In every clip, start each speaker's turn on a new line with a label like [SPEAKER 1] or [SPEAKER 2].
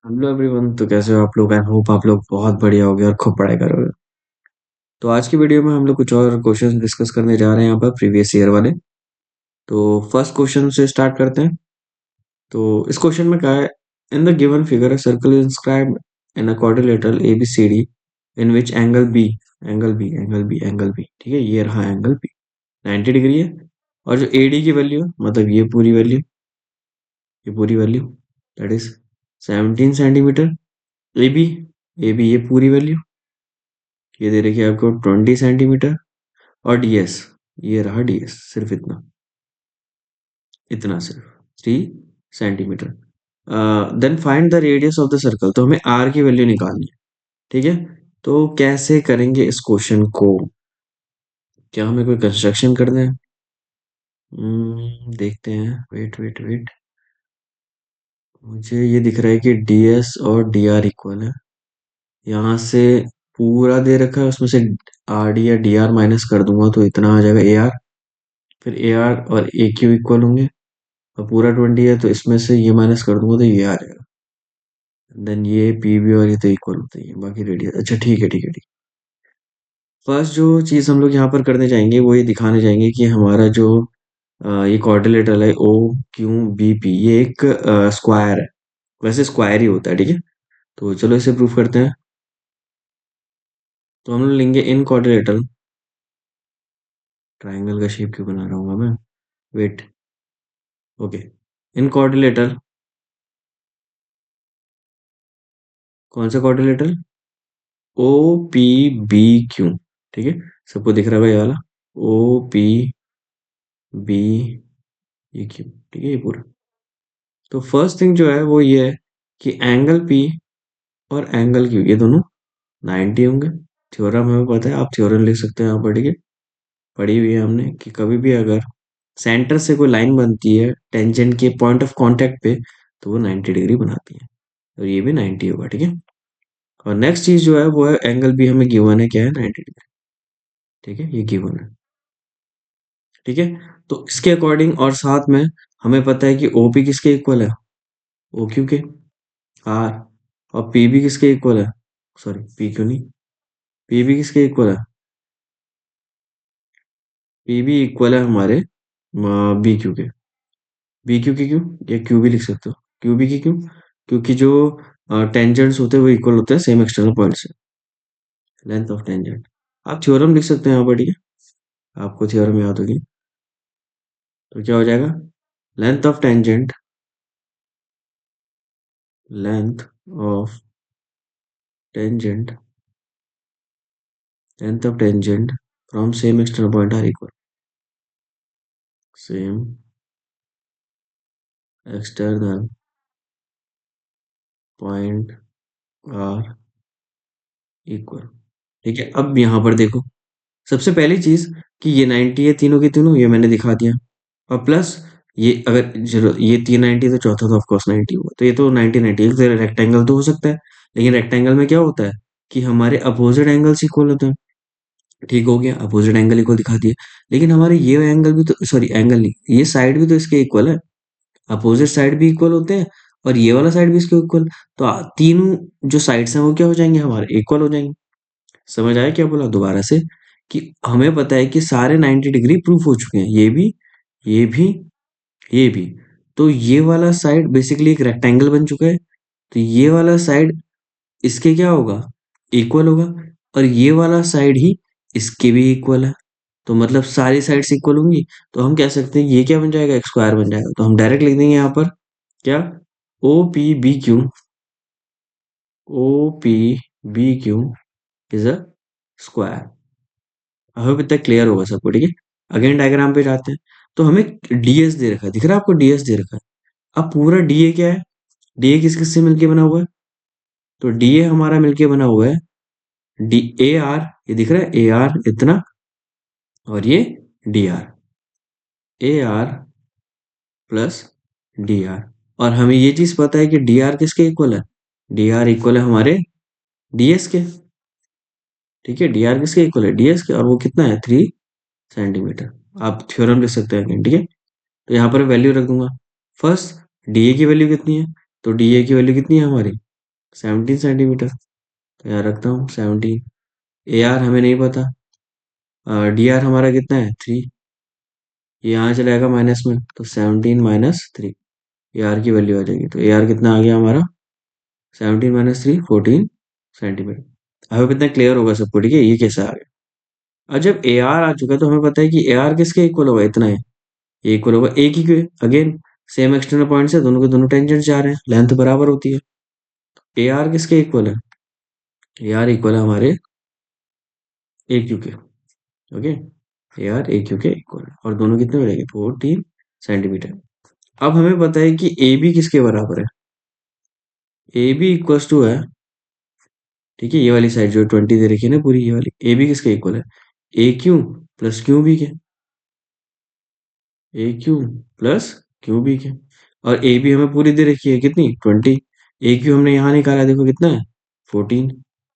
[SPEAKER 1] Hello everyone. तो कैसे हो आप लोग? आई होप आप लोग बहुत बढ़िया होगे और खूब पढ़ाई करोगे। तो आज की वीडियो में हम लोग कुछ और क्वेश्चंस डिस्कस करने जा रहे हैं यहाँ पर प्रीवियस ईयर वाले। तो फर्स्ट क्वेश्चन से स्टार्ट करते हैं। तो इस क्वेश्चन में क्या है? In the given figure a circle is inscribed in a quadrilateral ABCD in which angle B, ठीक है, ये रहा एंगल बी 90 डिग्री है। और जो AD की वैल्यू है, मतलब ये पूरी value that is 17 centimetre. AB AB ये पूरी वैल्यू, ये दे रखी है आपको 20 सेंटीमीटर। और DS, ये रहा DS, सिर्फ इतना, इतना सिर्फ 3 centimetre. Then find the radius of the circle. तो हमें R की वैल्यू निकालनी है, ठीक है। तो कैसे करेंगे इस क्वेश्चन को? क्या हमें कोई कंस्ट्रक्शन करना है? देखते हैं, वेट वेट वेट। मुझे ये दिख रहा है कि DS और DR इक्वल है। यहाँ से पूरा दे रखा है, उसमें से RD या DR माइनस कर दूंगा तो इतना आ जाएगा AR। फिर AR और AQ इक्वल होंगे, और पूरा 20 है तो इसमें से ये माइनस कर दूंगा तो ये आ जाएगा। देन ये PB और ये तो इक्वल होते ही हैं, बाकी रेडियस। अच्छा ठीक है, ठीक है, ठीक। फर्स्ट जो चीज हम लोग यहाँ पर करने जाएंगे वो ये दिखाने जाएंगे कि हमारा जो ये क्वाड्रिलेटरल है OQBP, ये एक स्क्वायर है। वैसे स्क्वायर ही होता है, ठीक है। तो चलो इसे प्रूफ करते हैं। तो हम लोग लेंगे इन क्वाड्रिलेटरल, ट्राइंगल का शेप क्यों बना रहा हूँ मैं? Wait, okay. इन क्वाड्रिलेटरल, कौन सा क्वाड्रिलेटरल? OPBQ, ठीक है। सबको दिख रहा है ये वाला OPBEQ, ठीक है, ये पूरा। तो फर्स्ट थिंग जो है वो ये है कि एंगल P और एंगल Q ये दोनों 90 होंगे। थ्योरम हमें पता है, आप थ्योरम लिख सकते हैं यहाँ पर, ठीक है। पढ़ी हुई है हमने कि कभी भी अगर सेंटर से कोई लाइन बनती है टेंजेंट के पॉइंट ऑफ कांटेक्ट पे, तो वो 90 डिग्री बनाती है। और ये भी 90 होगा, ठीक है। और नेक्स्ट चीज जो है वो है एंगल भी हमें गिवन है, क्या है? 90 डिग्री, ठीक है, ये गिवन है, ठीक है। तो इसके अकॉर्डिंग और साथ में हमें पता है कि OP किसके इक्वल है? OQ के, R। और PB किसके इक्वल है? सॉरी, PQ नहीं, PB किसके इक्वल है? PB इक्वल है हमारे BQ के। BQ की क्यों? या Q भी लिख सकते हो। QB की क्यों? क्योंकि जो टेंजेंट्स होते हैं वो इक्वल होते हैं सेम एक्सटर्नल पॉइंट से, लेंथ ऑफ टेंजेंट। आप थ्योरम लिख सकते हैं यहाँ पर, ठीक है, आपको थ्योरम याद होगी। तो क्या हो जाएगा? Length of tangent, length of tangent, length of tangent from same external point are equal, same external point are equal, ठीक है। अब यहाँ पर देखो, सबसे पहली चीज कि ये 90 है, तीनों के तीनों, ये मैंने दिखा दिया। और प्लस ये अगर चलो ये 390 तो चौथा तो ऑफकोर्स 90 हुआ, तो ये तो 90 90 एक रेक्टेंगल तो हो सकता है। लेकिन रेक्टेंगल में क्या होता है कि हमारे अपोजिट एंगल्स इक्वल होते हैं। ठीक हो गया, अपोजिट एंगल इक्वल दिखा दिए। लेकिन हमारे ये एंगल भी तो, सॉरी एंगल नहीं, ये साइड भी तो इसके इक्वल है। अपोजिट साइड भी इक्वल होते हैं, और ये वाला साइड भी इसके इक्वल। तो तीनों जो साइड्स हैं वो क्या हो जाएंगे? हमारे इक्वल हो जाएंगे। समझ आया क्या बोला दोबारा से? कि हमें पता है कि सारे 90 डिग्री प्रूफ हो चुके हैं, ये भी, ये भी, ये भी। तो ये वाला साइड बेसिकली एक रेक्टेंगल बन चुका है। तो ये वाला साइड इसके क्या होगा? इक्वल होगा। और ये वाला साइड ही इसके भी इक्वल है। तो मतलब सारी साइड्स इक्वल होंगी। तो हम कह सकते हैं ये क्या बन जाएगा? एक स्क्वायर बन जाएगा। तो हम डायरेक्ट लिख देंगे यहाँ पर क्या? O P B Q is a square. I hope इतना क्लियर होगा सबको, ठीक है। अगेन डायग्राम पे जाते हैं। तो हमें DS दे रखा है, दिख रहा है आपको? DS दे रखा है। अब पूरा DA क्या है? DA किस किस से मिलके बना हुआ है? तो DA हमारा मिलके बना हुआ है DAR, ये दिख रहा है AR इतना, और ये AR प्लस DR। और हमें ये चीज पता है कि DR किसके इक्वल है? DR इक्वल है हमारे DS के, ठीक है। DR किसके इक्वल है? DS के, और वो कितना है? 3 सेंटीमीटर। आप थ्योरम लिख सकते हैं, ठीक है। तो यहाँ पर वैल्यू रख दूंगा। फर्स्ट DA की वैल्यू कितनी है? तो DA की वैल्यू कितनी है हमारी? 17 सेंटीमीटर। तो यहाँ रखता हूँ 17। ए आर हमें नहीं पता। डी आर हमारा कितना है 3। ये यहाँ चला जाएगा माइनस में, तो 17 - 3 ए आर की वैल्यू आ जाएगी। तो ए आर कितना आ गया हमारा 17 - 3 14 सेंटीमीटर। अब इतना क्लियर होगा सबको, ठीक है ये कैसे आ गया। और जब ए आर आ चुका है तो हमें पता है कि ए आर किसके इक्वल होगा, इतना है, ये इक्वल होगा ए की। अगेन सेम एक्सटर्नल पॉइंट से दोनों के दोनों टेंजेंट जा रहे हैं, लेंथ बराबर होती है। ए आर किसके इक्वल है, ए आर इक्वल है हमारे ए क्यू के। Okay, A R A Q के इक्वल है, और दोनों कितने हो जाएंगे 14 सेंटीमीटर। अब हमें पता है कि ए बी किसके बराबर है, ए बी इक्वल्स टू है, ठीक है ये वाली साइड जो 20 दे रखी है ना पूरी, ये वाली ए बी किसके इक्वल है, ए क्यू प्लस क्यू बी के। ए क्यू प्लस क्यू बी के। और ए बी हमें पूरी दे रखी है कितनी 20। ए क्यू हमने यहाँ निकाला, देखो कितना है 14।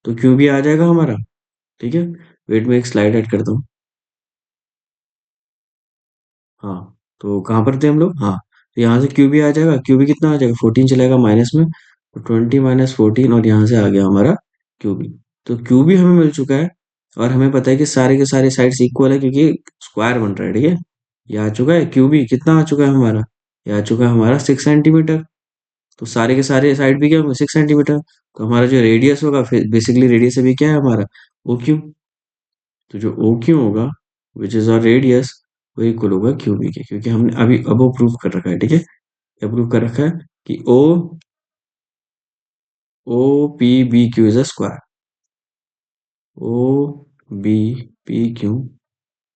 [SPEAKER 1] तो क्यू बी आ जाएगा हमारा, ठीक है। वेट में एक स्लाइड ऐड करता हूँ। हाँ, तो कहाँ पर थे हम लोग, हाँ, तो यहाँ से क्यू बी आ जाएगा, क्यू बी कितना आ जाएगा 14 चलेगा माइनस में, तो 20 - 14, और यहाँ से आ गया हमारा क्यू बी। तो क्यू बी हमें मिल चुका है। और हमें पता है कि सारे के सारे साइड्स इक्वल है क्योंकि स्क्वायर बन रहा है, ठीक है। ये आ चुका है क्यू बी, कितना आ चुका है हमारा, ये आ चुका है हमारा 6 सेंटीमीटर। तो सारे के सारे साइड भी क्या होंगे 6 सेंटीमीटर। तो हमारा जो रेडियस होगा, फिर बेसिकली रेडियस अभी क्या है हमारा ओ क्यू। तो जो ओ क्यू होगा विच इज आवर रेडियस, वो इक्वल होगा क्यू बी के, क्योंकि हमने अभी अब वो प्रूव कर रखा है, ठीक है। प्रूव कर रखा है कि O P B Q is a square, O B P Q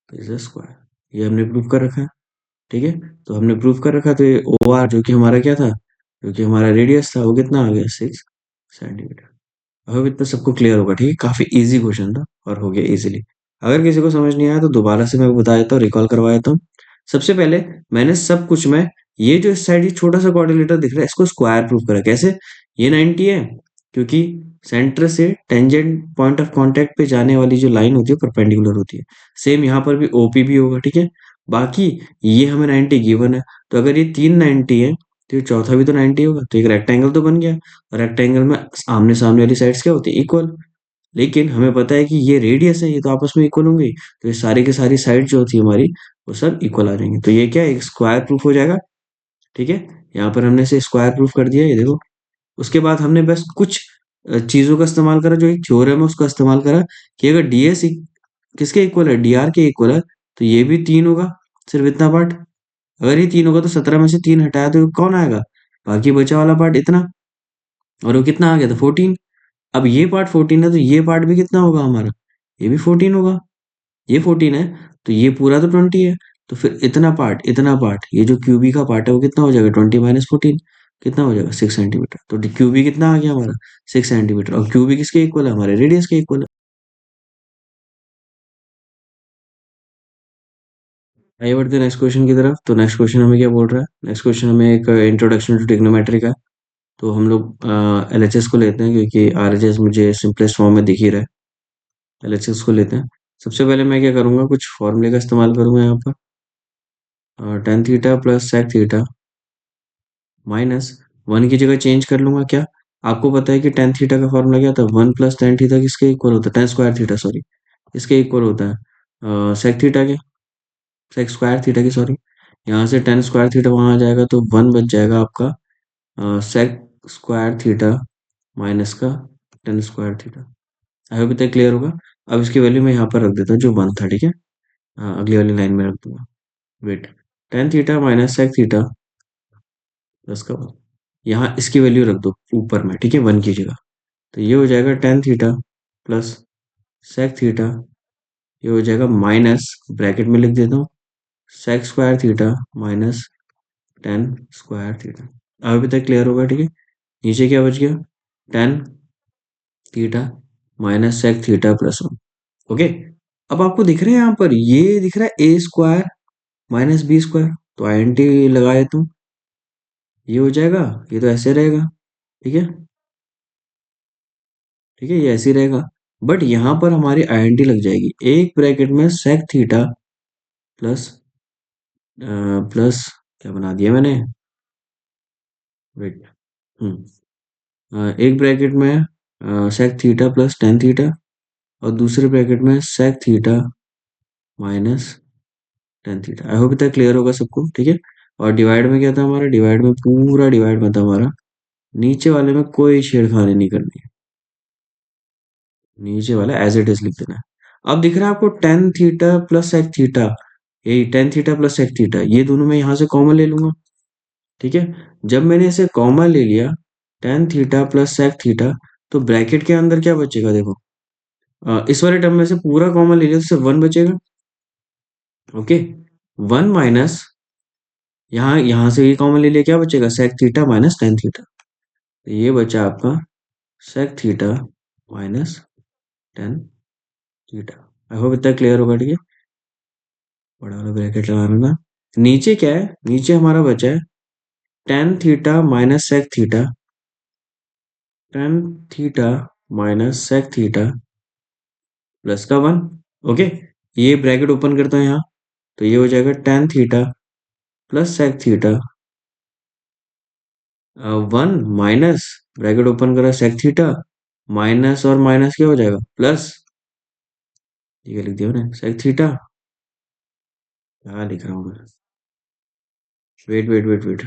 [SPEAKER 1] is a square, ये हमने प्रूव कर रखा है, ठीक है। तो हमने प्रूव कर रखा, तो ये ओ आर जो कि हमारा क्या था, जो कि हमारा रेडियस था, वो कितना आ गया 6 सेंटीमीटर। अब इतना सबको क्लियर होगा, ठीक है, काफी इजी क्वेश्चन था और हो गया इजीली। अगर किसी को समझ नहीं आया तो दोबारा से मैं बता देता हूँ, रिकॉल करवा देता हूँ। सबसे पहले मैंने सब कुछ में, ये जो इस साइड ये छोटा सा कोऑर्डिनेटर दिख रहा है, इसको स्क्वायर प्रूफ करा। कैसे, ये 90 है क्योंकि सेंटर से टेंजेंट पॉइंट ऑफ कांटेक्ट पे जाने वाली जो लाइन होती है परपेंडिकुलर होती है। सेम यहाँ पर भी ओपी भी होगा, ठीक है। बाकी ये हमें 90 गिवन है, तो अगर ये तीन 90 है तो ये चौथा भी तो 90 होगा, तो एक रेक्टेंगल तो बन गया। रेक्टेंगल में आमने सामने वाली साइड्स क्या होती है इक्वल। लेकिन हमें पता है कि ये रेडियस है, ये तो आपस में इक्वल होंगे, तो ये सारी की सारी साइड जो होती है हमारी, वो सब इक्वल आ जाएंगे। तो ये क्या है, एक स्क्वायर प्रूफ हो जाएगा, ठीक है। यहाँ पर हमने इसे स्क्वायर प्रूफ कर दिया, ये देखो। उसके बाद हमने बस कुछ चीजों का इस्तेमाल करा, जो एक थ्योरम है उसका इस्तेमाल करा, कि अगर डीएस किसके इक्वल है, डीआर के इक्वल है, तो ये भी 3 होगा, सिर्फ इतना पार्ट। अगर ये 3 होगा तो 17 में से 3 हटाया तो कौन आएगा, बाकी बचा वाला पार्ट इतना। और वो कितना आ गया था 14। अब ये पार्ट 14 है तो ये पार्ट भी कितना होगा हमारा, ये भी 14 होगा। ये 14 है तो ये पूरा तो 20 है। तो फिर इतना पार्ट ये जो क्यूबी का पार्ट है वो कितना हो जाएगा 20 - 14, कितना हो जाएगा 6 सेंटीमीटर। तो क्यूबी कितना आ गया हमारा 6 सेंटीमीटर। और क्यूबी किसके इक्वल है, हमारे रेडियस के इक्वल है। आइए बढ़ते हैं नेक्स्ट क्वेश्चन की तरफ। तो नेक्स्ट क्वेश्चन हमें क्या बोल रहा है, नेक्स्ट क्वेश्चन हमें एक इंट्रोडक्शन टू ट्रिग्नोमेट्री का है। तो हम लोग एलएचएस को लेते हैं क्योंकि आरएचएस मुझे सिंपलेस्ट फॉर्म में दिख ही रहा है। एलएचएस को लेते हैं। सबसे पहले मैं क्या करूंगा, कुछ फॉर्मूले का इस्तेमाल करूंगा यहाँ पर। Tan theta plus sec theta minus 1 की जगह चेंज कर लूंगा क्या। आपको पता है कि टेन थीटा का फॉर्मूला क्या था, 1 + tan थीटा किसके इक्वल होता है, टेन स्क्वायर थीटा सॉरी, इसके इक्वल होता है सेक थीटा के, सेक स्क्वायर थीटा की सॉरी। यहाँ से टेन स्क्वायर थीटा वहां आ जाएगा तो 1 बच जाएगा आपका सेक स्क्वायर थीटा माइनस का ten square theta. I hope इतना क्लियर होगा। अब इसकी वैल्यू मैं यहाँ पर रख देता हूँ जो 1 था, ठीक है। अगली वाली लाइन में रख दूंगा। Wait, tan theta minus sec theta plus का 1, यहाँ इसकी वैल्यू रख दो ऊपर में, ठीक है 1 की जगह। तो ये हो जाएगा tan theta plus sec theta, ये हो जाएगा माइनस, ब्रैकेट में लिख देता हूँ, sec square theta minus tan square theta. अब अभी तक क्लियर होगा, ठीक है। नीचे क्या बच गया, tan theta minus sec theta plus 1। Okay, अब आपको दिख रहा है यहाँ पर, ये दिख रहा है ए स्क्वायर माइनस बी स्क्वायर, तो आई एन टी लगाए तुम, ये हो जाएगा, ये तो ऐसे रहेगा, ठीक है। ठीक है, ये ऐसे ही रहेगा। बट यहाँ पर हमारी आई एन टी लग जाएगी, एक ब्रैकेट में सेक थीटा प्लस प्लस क्या बना दिया मैंने, वेट, एक ब्रैकेट में sec theta plus tan theta और दूसरे ब्रैकेट में sec theta minus tan theta. I hope इतना क्लियर होगा सबको, ठीक है। और डिवाइड में क्या था हमारा, डिवाइड में पूरा डिवाइड में था हमारा, नीचे वाले में कोई छेड़खानी नहीं करनी है, नीचे वाला एज इट इज लिख देना है। अब दिख रहा है आपको tan theta plus sec theta, यही tan theta plus sec theta, ये दोनों मैं यहाँ से कॉमन ले लूंगा, ठीक है। जब मैंने इसे कॉमन ले लिया, tan theta plus sec theta, तो ब्रैकेट के अंदर क्या बचेगा देखो, इस वाले टर्म में से पूरा कॉमन ले लिया तो सिर्फ वन बचेगा, ओके। वन माइनस, यहाँ यहाँ से ये कॉमन ले लिया, क्या बचेगा, sec theta minus tan theta, तो ये बचा आपका sec theta minus tan theta. I hope इतना क्लियर होगा, ठीक है। बड़ा वाला ब्रैकेट लगाना ना। नीचे क्या है, नीचे हमारा बचा है tan theta minus sec theta, tan theta minus sec theta plus का वन, ओके। ये ब्रैकेट ओपन करता हूँ यहाँ, तो ये हो जाएगा tan theta plus sec theta, one minus, bracket open करा सेक थीटा, माइनस और माइनस क्या हो जाएगा, प्लस, ये लिख दिया मैंने सेक थीटा, क्या लिख रहा हूँ मैं, वेट वेट वेट वेट,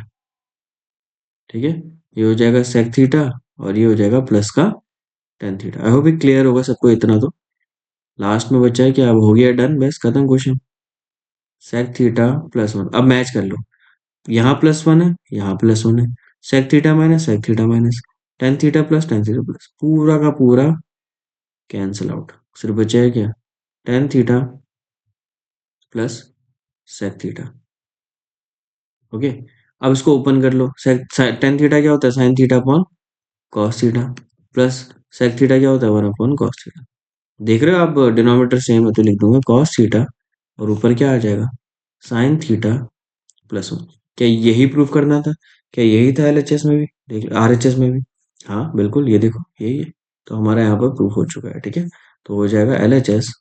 [SPEAKER 1] ठीक है। ये हो जाएगा सेक थीटा और ये हो जाएगा प्लस का ten theta. I hope clear होगा सबको इतना तो। लास्ट में बचा है कि अब हो गया डन, बस खत्म question. Sec theta plus one, अब मैच कर लो, यहाँ प्लस वन है, यहाँ प्लस वन है, sec theta minus sec theta minus, tan theta plus, पूरा का पूरा कैंसिल आउट, सिर्फ बचा है क्या, tan theta plus sec theta, okay. अब इसको ओपन कर लो, सेक टेन थीटा क्या होता है, sine theta upon cos theta, plus sec theta क्या होता है, वन अपॉन कॉस थीटा। देख रहे हो आप, डिनोमिनेटर सेम है तो लिख दूंगा कॉस थीटा, और ऊपर क्या आ जाएगा, साइन थीटा प्लस वन। क्या यही प्रूफ करना था, क्या यही था एलएचएस में भी, देख आरएचएस में भी, हाँ बिल्कुल, ये देखो यही है। तो हमारा यहाँ पर प्रूफ हो चुका है, ठीक है। तो हो जाएगा LHS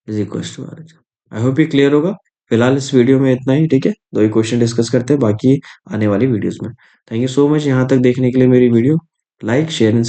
[SPEAKER 1] is equal to RHS. I hope ये क्लियर होगा। फिलहाल इस वीडियो में इतना ही, ठीक है। दो ही क्वेश्चन डिस्कस करते हैं बाकी आने वाली वीडियोस में। थैंक यू सो मच यहाँ तक देखने के लिए मेरी वीडियो। Like share and